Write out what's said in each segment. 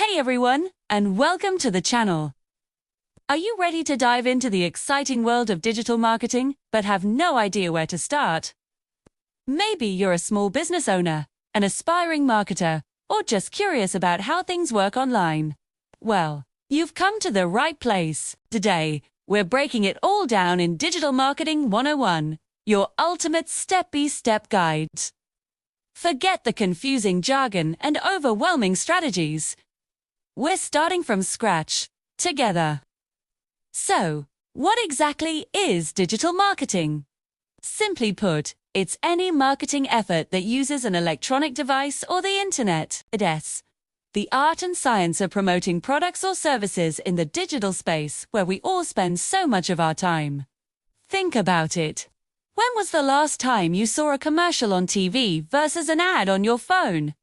Hey everyone, and welcome to the channel. Are you ready to dive into the exciting world of digital marketing, but have no idea where to start? Maybe you're a small business owner, an aspiring marketer, or just curious about how things work online. Well, you've come to the right place. Today, we're breaking it all down in Digital Marketing 101, your ultimate step-by-step guide. Forget the confusing jargon and overwhelming strategies. We're starting from scratch, together. So, what exactly is digital marketing? Simply put, it's any marketing effort that uses an electronic device or the internet. It's the art and science of promoting products or services in the digital space where we all spend so much of our time. Think about it. When was the last time you saw a commercial on TV versus an ad on your phone?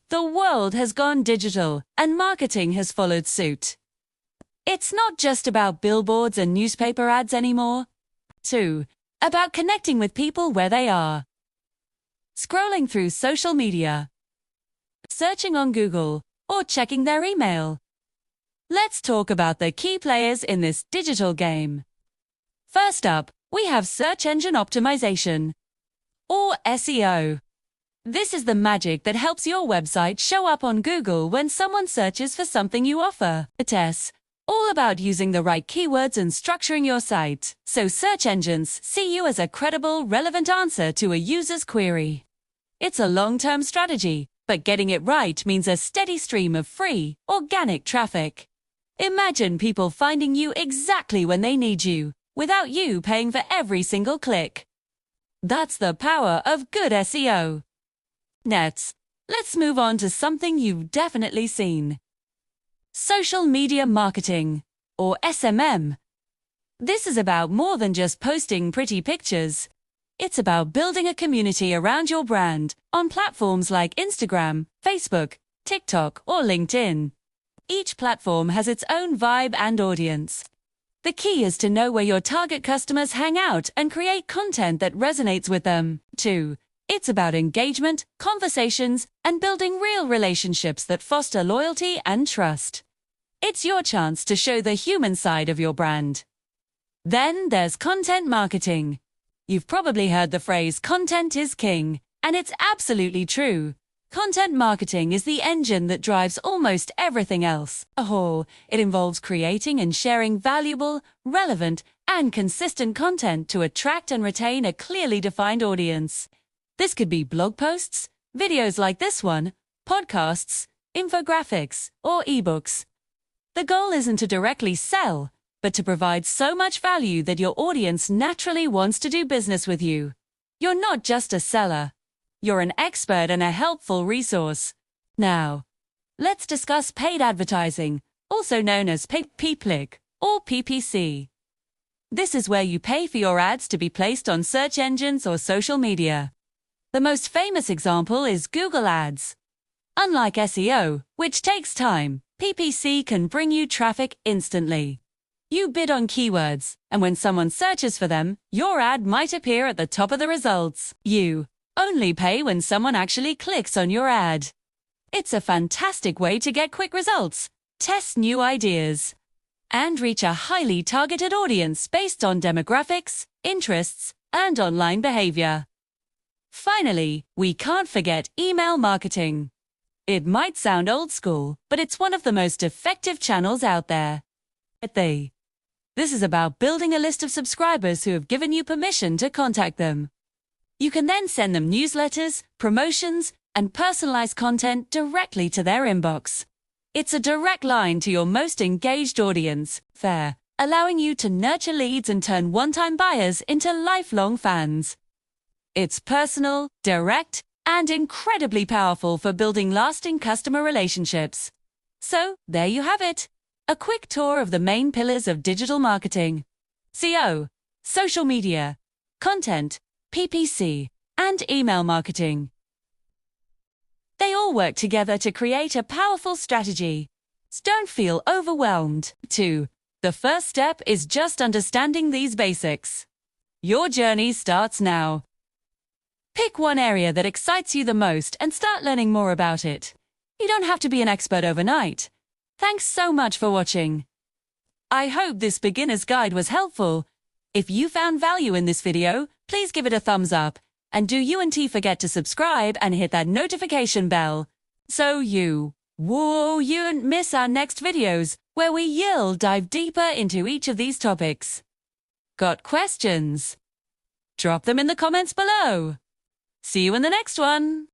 The world has gone digital, and marketing has followed suit. It's not just about billboards and newspaper ads anymore. It's about connecting with people where they are. Scrolling through social media, searching on Google, or checking their email. Let's talk about the key players in this digital game. First up, we have search engine optimization, or SEO. This is the magic that helps your website show up on Google when someone searches for something you offer. It's all about using the right keywords and structuring your site, so search engines see you as a credible, relevant answer to a user's query. It's a long-term strategy, but getting it right means a steady stream of free, organic traffic. Imagine people finding you exactly when they need you, without you paying for every single click. That's the power of good SEO. Next, let's move on to something you've definitely seen. Social media marketing, or SMM. This is about more than just posting pretty pictures. It's about building a community around your brand on platforms like Instagram, Facebook, TikTok, or LinkedIn. Each platform has its own vibe and audience. The key is to know where your target customers hang out and create content that resonates with them. It's about engagement, conversations, and building real relationships that foster loyalty and trust. It's your chance to show the human side of your brand. Then there's content marketing. You've probably heard the phrase content is king, and it's absolutely true. Content marketing is the engine that drives almost everything else. It involves creating and sharing valuable, relevant, and consistent content to attract and retain a clearly defined audience. This could be blog posts, videos like this one, podcasts, infographics, or eBooks. The goal isn't to directly sell, but to provide so much value that your audience naturally wants to do business with you. You're not just a seller. You're an expert and a helpful resource. Now, let's discuss paid advertising, also known as pay-per-click or PPC. This is where you pay for your ads to be placed on search engines or social media. The most famous example is Google Ads. Unlike SEO, which takes time, PPC can bring you traffic instantly. You bid on keywords, and when someone searches for them, your ad might appear at the top of the results. You only pay when someone actually clicks on your ad. It's a fantastic way to get quick results, test new ideas, and reach a highly targeted audience based on demographics, interests, and online behavior. Finally, we can't forget email marketing. It might sound old school, but it's one of the most effective channels out there. This is about building a list of subscribers who have given you permission to contact them. You can then send them newsletters, promotions, and personalized content directly to their inbox. It's a direct line to your most engaged audience, allowing you to nurture leads and turn one-time buyers into lifelong fans. It's personal, direct, and incredibly powerful for building lasting customer relationships. So, there you have it. A quick tour of the main pillars of digital marketing. SEO, social media, content, PPC, and email marketing. They all work together to create a powerful strategy. So don't feel overwhelmed. The first step is just understanding these basics. Your journey starts now. Pick one area that excites you the most and start learning more about it. You don't have to be an expert overnight. Thanks so much for watching. I hope this beginner's guide was helpful. If you found value in this video, please give it a thumbs up. And do you and T forget to subscribe and hit that notification bell so you won't miss our next videos where we'll dive deeper into each of these topics. Got questions? Drop them in the comments below. See you in the next one.